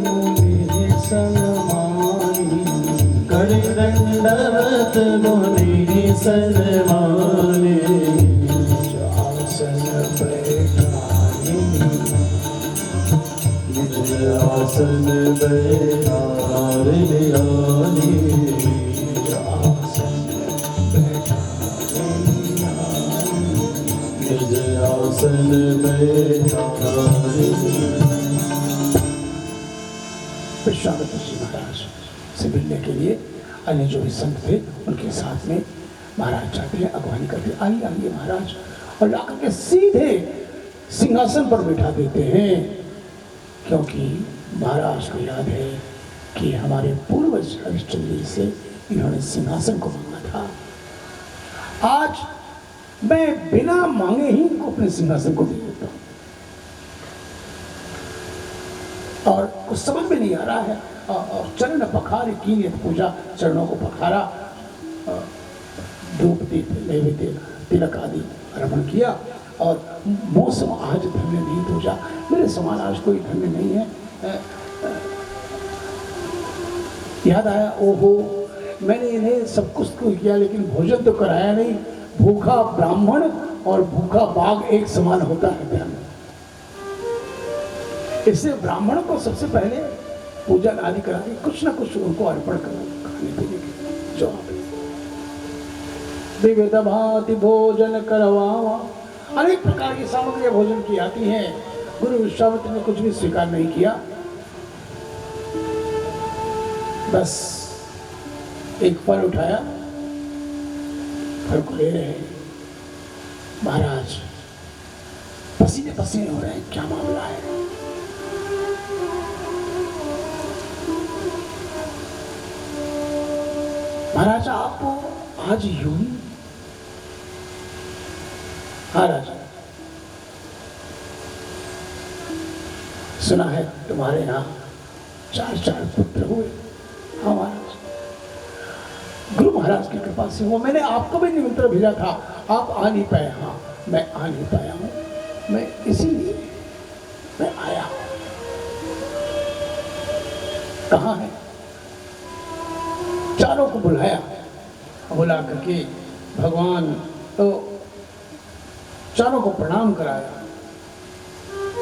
मुनि सन्मानी, करि दंडवत मुनि सन्मानी, आसन बैठाई निज आसन बैठार लियानी, आसन बैठाई निज आसन बैठार। विश्वामित्र जी महाराज से मिलने के लिए अन्य जो भी संत थे उनके साथ में महाराज जाते हैं, अगवानी करते, आइए आइए महाराज, और लाकर के सीधे सिंहासन पर बैठा देते हैं, क्योंकि महाराज को याद है कि हमारे पूर्वज हरिश्चंद्र से इन्होंने सिंहासन को मांगा था। आज मैं बिना मांगे ही इनको अपने सिंहासन को दे देता हूँ, और कुछ समझ में नहीं आ रहा है। और चरण पखारे की पूजा, चरणों को पखारा, धूप दीप नैवेद्य तिलक आदि अर्पण किया, और मौसम आज धन्य नहीं पूजा, मेरे समान आज कोई धन्य नहीं है। याद आया, ओहो मैंने इन्हें सब कुछ तो किया लेकिन भोजन तो कराया नहीं। भूखा ब्राह्मण और भूखा बाघ एक समान होता है ध्यान। इससे ब्राह्मण को सबसे पहले पूजन आदि करा के कुछ ना कुछ उनको अर्पण करना, खाने पीने की जो विविध भांति भोजन करवावा, अनेक प्रकार की सामग्रियां भोजन की आती हैं। गुरु विश्वामित्र ने कुछ भी स्वीकार नहीं किया, बस एक फल उठाया, फल को ले रहे हैं। महाराज पसीने पसीने हो रहे हैं, क्या मामला है? महाराज आप आज यूं ही? हाँ राजा, सुना है तुम्हारे यहाँ चार पुत्र हुए। हाँ महाराज, गुरु महाराज की कृपा से वो, मैंने आपको भी निमंत्रण भेजा था, आप आ नहीं पाए। हाँ मैं आ नहीं पाया हूँ, मैं इसीलिए मैं आया हूँ। कहाँ है? चारों को बुलाया, बुला करके भगवान तो चारों को प्रणाम कराया।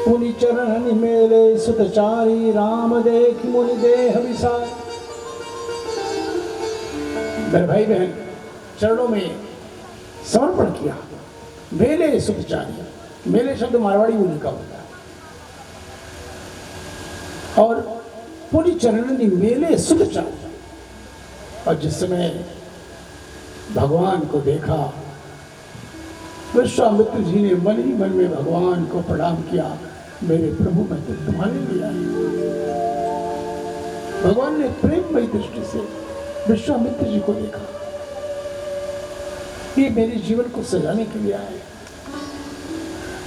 मुनि चरण मेरे सुतचारी, राम देख मुनि देह विसार। मेरे भाई बहन चरणों में समर्पण किया। मेरे सुतचारी, मेरे शब्द मारवाड़ी मुनि का होता है, और मुनि चरण मेरे सुतचारी। और जिस समय भगवान को देखा, विश्वामित्र जी ने मन ही मन में भगवान को प्रणाम किया, मेरे प्रभु मैं तो तुम्हारे लिए आया। भगवान ने प्रेममयी दृष्टि से विश्वामित्र जी को देखा, ये मेरे जीवन को सजाने के लिए आए।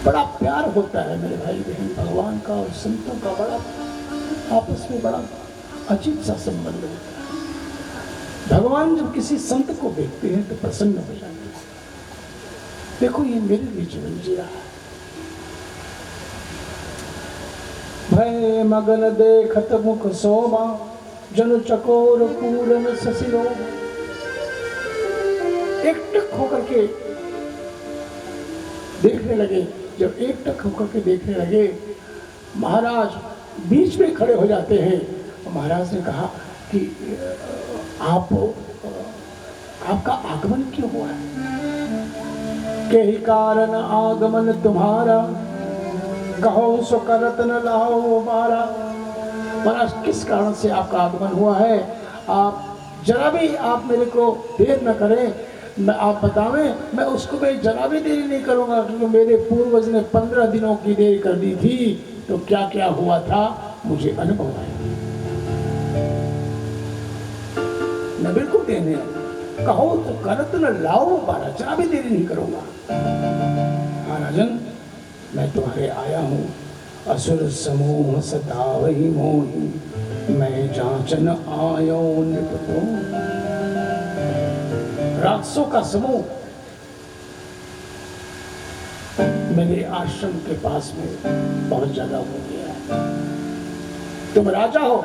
बड़ा प्यार होता है मेरे भाई बहन, भगवान का और संतों का बड़ा आपस में बड़ा अजीब सा संबंध होता है। भगवान जब किसी संत को देखते हैं तो प्रसन्न हो जाते हैं। देखो ये मेरे लिए जीवन जी रहा है। भय मगन देखत मुख शोभा, जनु चकोर पूरन ससिलो। एकटक होकर के देखने लगे। जब एकटक होकर के देखने लगे, महाराज बीच में खड़े हो जाते हैं। महाराज ने कहा कि आपका आगमन क्यों हुआ है? के ही कारण आगमन तुम्हारा, कहो सो करत न लाओ मारा। महाराज किस कारण से आपका आगमन हुआ है? आप जरा भी आप मेरे को देर न करें, मैं आप बतावें, मैं उसको मैं जरा भी देरी नहीं करूंगा, क्योंकि मेरे पूर्वज ने 15 दिनों की देरी कर दी थी। तो क्या क्या हुआ था मुझे अनुभव है। मैं बिल्कुल देने, कहो तो करत न लाओ मारा, जरा भी देरी नहीं करूंगा। हाँ राजन, मैं तुम्हारे आया हूँ। असुर समूह सतावहि मोहि, मैं जांचन आयो नृपतो। राक्षसों का समूह मेरे आश्रम के पास में बहुत ज्यादा हो गया है। तुम राजा हो,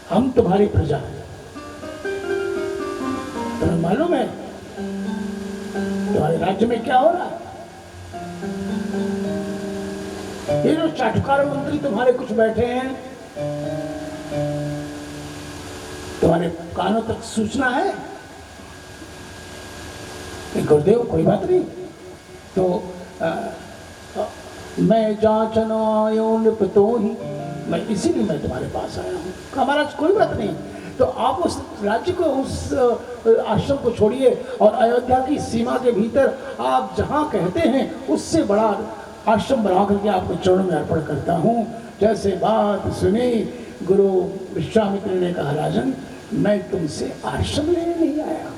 हम तुम्हारी प्रजा हैं। तुम्हें मालूम है तुम्हारे राज्य में क्या हो रहा है? ये जो चाटुकार मंत्री तुम्हारे कुछ बैठे हैं, तुम्हारे कानों तक सूचना है? गुरुदेव कोई बात नहीं, तो मैं जांचन आयो निपतो ही, मैं इसीलिए मैं तुम्हारे पास आया हूँ। कहा महाराज कोई बात नहीं, तो आप उस राज्य को, उस आश्रम को छोड़िए और अयोध्या की सीमा के भीतर आप जहाँ कहते हैं उससे बड़ा आश्रम बना करके आपको चरणों में अर्पण करता हूँ। जैसे बात सुनी, गुरु विश्वामित्र ने कहा राजन मैं तुमसे आश्रम लेने नहीं आया।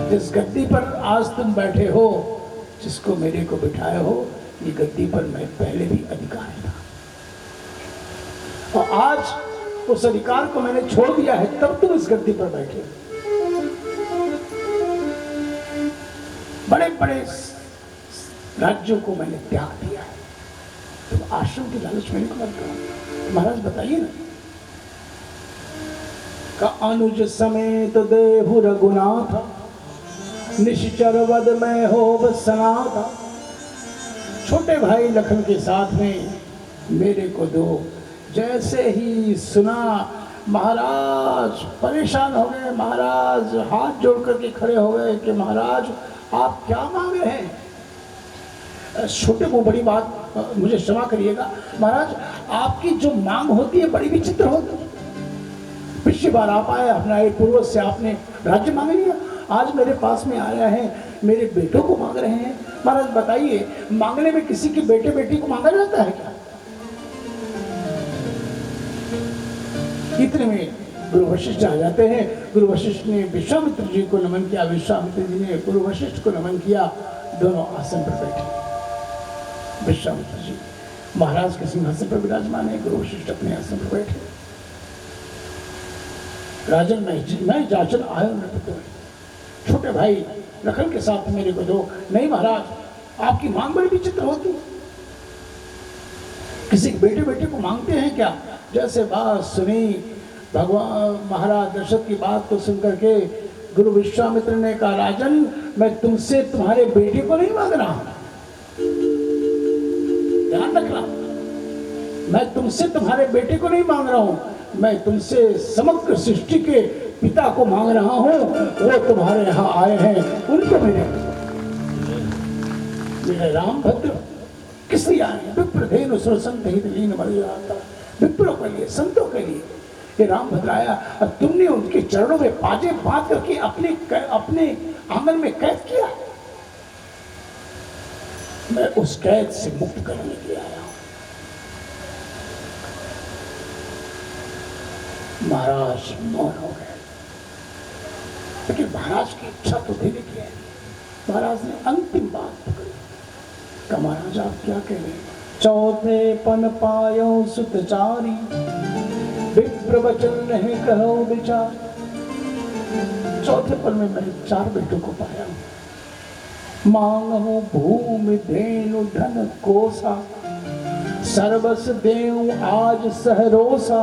जिस गद्दी पर आज तुम बैठे हो, जिसको मेरे को बिठाए हो, ये गद्दी पर मैं पहले भी अधिकारी था और आज उस अधिकार को मैंने छोड़ दिया है, तब तुम इस गद्दी पर बैठे। बड़े बड़े राज्यों को मैंने त्याग दिया है, तुम आश्रम की लालच में नहीं करते। महाराज बताइए ना। का अनुज समेत देहु रघुनाथ, निश्चर वद में हो बसनाथ। छोटे भाई लखन के साथ में मेरे को दो। जैसे ही सुना महाराज परेशान हो गए, महाराज हाथ जोड़ करके खड़े हो गए कि महाराज आप क्या मांग रहे हैं? छोटे को बड़ी बात, मुझे क्षमा करिएगा महाराज, आपकी जो मांग होती है बड़ी विचित्र होती है। पिछली बार आप आए, अपना एक पूर्वज से आपने राज्य मांग लिया, आज मेरे पास में आ रहे हैं, मेरे बेटों को मांग रहे हैं। महाराज बताइए, मांगने में किसी के बेटे बेटी को मांगा जाता है क्या? इतने में गुरु वशिष्ठ आ जाते हैं। गुरु वशिष्ठ ने विश्वामित्र जी को नमन किया, विश्वामित्र जी ने गुरु वशिष्ठ को नमन किया। दोनों आसन पर बैठे। विश्वामित्र जी महाराज के सिंहासन पर विराजमान है, गुरु वशिष्ठ अपने आसन पर बैठे। राजन मैं जाचन आयो न, छोटे भाई लखन के साथ मेरे को दो। नहीं महाराज, आपकी मांग बड़ी विचित्र होती है, किसी बेटे बेटे को मांगते हैं क्या? जैसे बात सुनी, भगवान महाराज दशरथ की बात को सुनकर के गुरु विश्वामित्र ने कहा राजन मैं तुमसे तुम्हारे बेटे को नहीं मांग रहा हूं, ध्यान रखना, मैं तुमसे तुम्हारे बेटे को नहीं मांग रहा हूं, मैं तुमसे समग्र सृष्टि के पिता को मांग रहा हूं। वो तुम्हारे यहाँ आए हैं, उनको मेरे राम भद्र किस लिए आए हैं? विप्रधेनु सुरसंत हित लीन मर जाता, विप्रों के लिए, संतों के लिए ये राम भद्र आया और तुमने उनके चरणों में बाजे बांध करके अपने आंगन में कैद किया। मैं उस कैद से मुक्त करने के लिए आया हूं। महाराज मौन हो गए, लेकिन महाराज की इच्छा तो देने की है। महाराज ने अंतिम बात पकड़ी। कहा महाराज आप क्या कह रहे हैं? चौथे पन पायो सुतचारी, विप्र वचन नहीं कहो विचार। चौथे पन में मैंने 4 बेटों को पाया हूं। मांगो भूमि धेनु धन कोसा, सर्वस देव आज सहरोसा।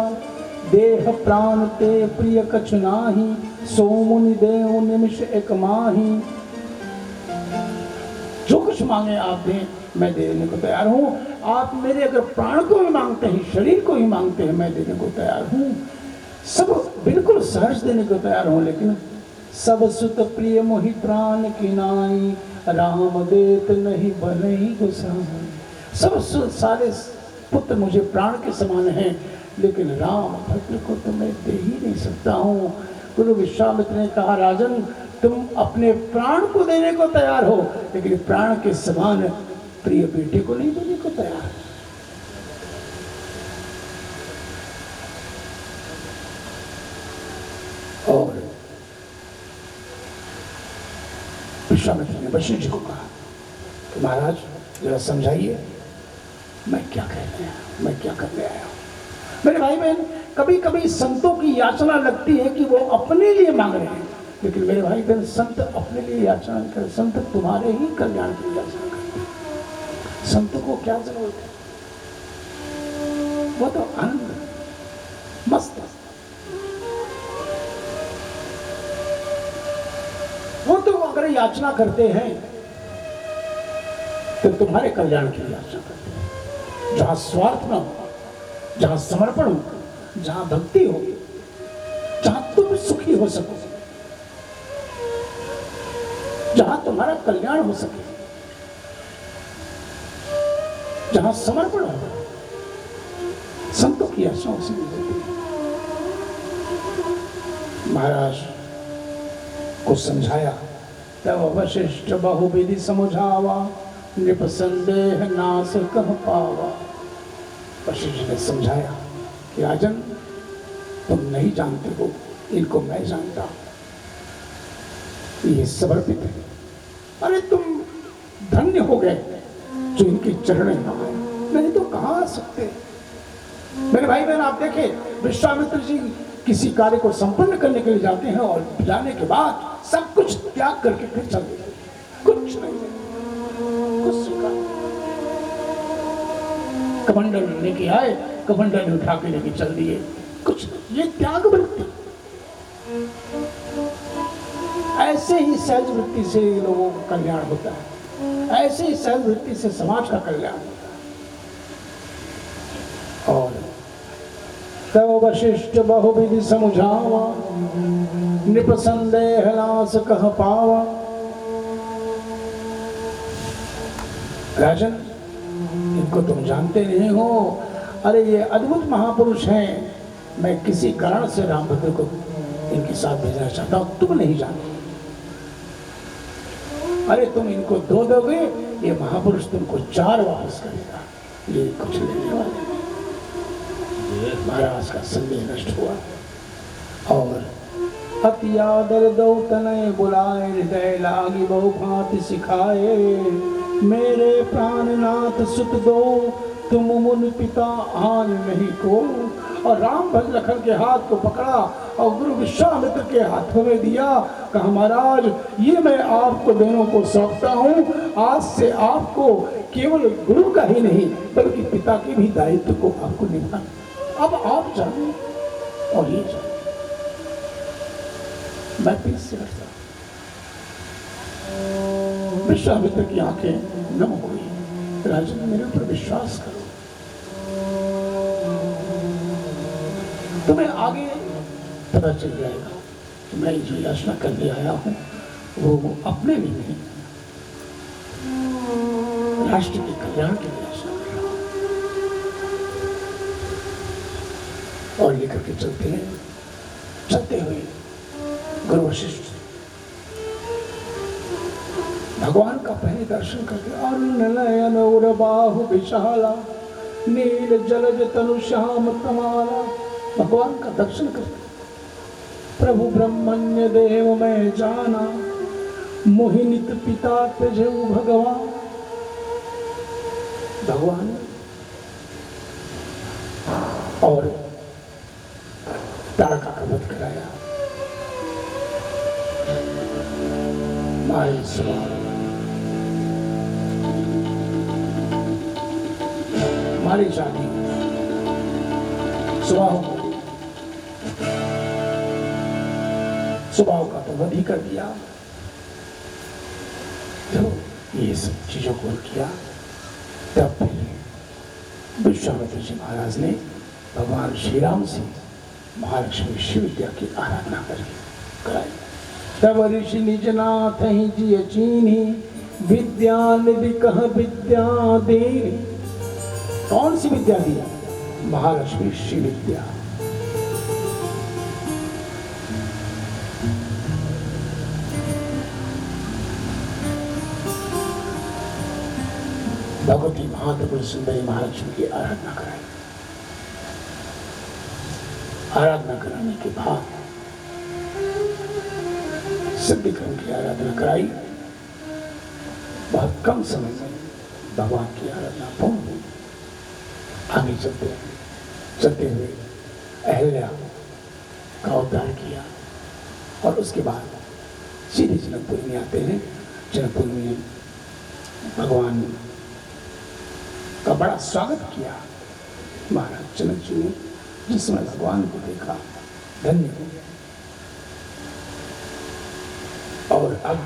देह प्राण ते प्रिय कछु नाही, सोमुनि देव निमिष एक माही। जो कुछ मांगे आप दें, मैं देने को तैयार हूं। आप मेरे अगर प्राण को ही मांगते हैं, शरीर को ही मांगते हैं, मैं देने को तैयार हूं। सब बिल्कुल सहर्ष देने को तैयार हूं, लेकिन सब सुत प्रिय मोहि प्राण की नाई, राम देत नहीं बलहि गोसाई। सब सारे पुत्र मुझे प्राण के समान हैं, लेकिन राम भद्र को तो मैं दे ही नहीं सकता हूँ। गुरु विश्वामित्र ने कहा राजन तुम अपने प्राण को देने को तैयार हो, लेकिन प्राण के समान प्रिय बेटे को नहीं देने को तैयार। और विश्वामित्र ने वशिष्ठ जी को कहा कि महाराज जरा समझाइए मैं क्या कहने आया, मैं क्या करने आया हूं। मेरे भाई बहन, कभी कभी संतों की याचना लगती है कि वो अपने लिए मांग रहे हैं, लेकिन मेरे भाई बहन संत अपने लिए याचना नहीं करते, संत तुम्हारे ही कल्याण की याचना करते हैं। संतों को क्या जरूरत है? वो तो आनंद मस्त, वो तो अगर याचना करते हैं तो तुम्हारे कल्याण की याचना करते हैं। जहां स्वार्थ न हो, जहां समर्पण हो, जहां भक्ति हो, जहां तुम सुखी हो सको, जहां तुम्हारा कल्याण हो सके, जहां समर्पण हो, संतों की याचना उसी में होती है। महाराज को समझाया तब वशिष्ठ बहुविधि समझावा, नृप संदेह नाश कह पावा। वशिष्ठ ने समझाया कि राजन, तुम नहीं जानते हो, इनको मैं जानता हूं, ये समर्पित है। अरे तुम धन्य हो गए जो इनके चरण में आए, नहीं तो कहां आ सकते। मेरे भाई बहन, आप देखें, विश्वामित्र जी किसी कार्य को संपन्न करने के लिए जाते हैं और जाने के बाद सब कुछ त्याग करके फिर चल देते, कुछ नहीं, कुछ स्वीकार। कमंडल लेके आए, कमंडल उठा के लेके चल दिए, कुछ नहीं। ये त्याग वृत्ति, ऐसे ही सहज वृत्ति से लोगों का कल्याण होता है, ऐसे ही सहज वृत्ति से समाज का कल्याण होता है। और तब वशिष्ठ बहुविधि समझावा, नृप संदेह नाश कह पावा। राजन, इनको तुम जानते नहीं हो, अरे ये अद्भुत महापुरुष हैं, मैं किसी कारण से रामभद्र को इनके साथ भेजना चाहता हूं, तुम नहीं जानते। अरे तुम इनको दो दोगे, ये महापुरुष तुमको 4 वापस करेगा, ये कुछ लेने वाले नहीं। महाराज का संदेह नष्ट हुआ और अति आदर दो तनय बुलाए, हृदय लागी बहु भांति सिखाए। मेरे प्राणनाथ सुत दो, तुम मुन पिता आन नहीं को। और राम भद्र लखन के हाथ को पकड़ा और गुरु विश्वामित्र के हाथों में दिया, कहा महाराज, ये मैं आपको दोनों को सौंपता हूँ। आज से आपको केवल गुरु का ही नहीं बल्कि पिता के भी दायित्व को आपको निभाना। अब आप जाने और ये जाने, मैं पीछे से हटता। विश्वामित्र की आंखें नम हुई, राजन मेरे ऊपर विश्वास करो, तुम्हें आगे पता चल जाएगा कि मैं जो याचना करने आया हूं वो अपने लिए नहीं, राष्ट्र के कल्याण के लिए याचना कर रहा हूं। और लेकर के चलते हैं, चलते हुए गुरु वशिष्ठ भगवान का पहले दर्शन करके, अरुण नयन उर बाहु विशाला, नील जलज तनु श्याम तमाला। भगवान का दर्शन करके प्रभु ब्रह्मण्य देव मैं जाना, मोहिनित पिता त्यजऊ भगवान। भगवान और तारका का वध कराया। मारी सवार मारी जानी स्वभाव का तो वध ही कर दिया। जब ये सब चीजों को किया तब फिर विश्वामित्र जी महाराज ने भगवान श्री राम से महालक्ष्मी शिव विद्या की आराधना कराई। तब ऋषि निज नाथ ही जिय चीन्ही, विद्या निधि कह विद्या दे। कौन सी विद्या दी? महालक्ष्मी शिव विद्या। भगवती महात्रिपुर सुंदरी महालक्ष्मी की आराधना कराई। आराधना कराने के बाद सिद्धिक्रम की आराधना कराई। बहुत कम समय में भगवान की आराधना पूर्ण हुई। आगे चलते हुए अहल्या का उद्धार किया और उसके बाद सीधे जनकपुरी में आते हैं। जनकपुरी में भगवान का बड़ा स्वागत किया महाराज जनक जी ने जिस समय भगवान को देखा, धन्य हो गया। और अब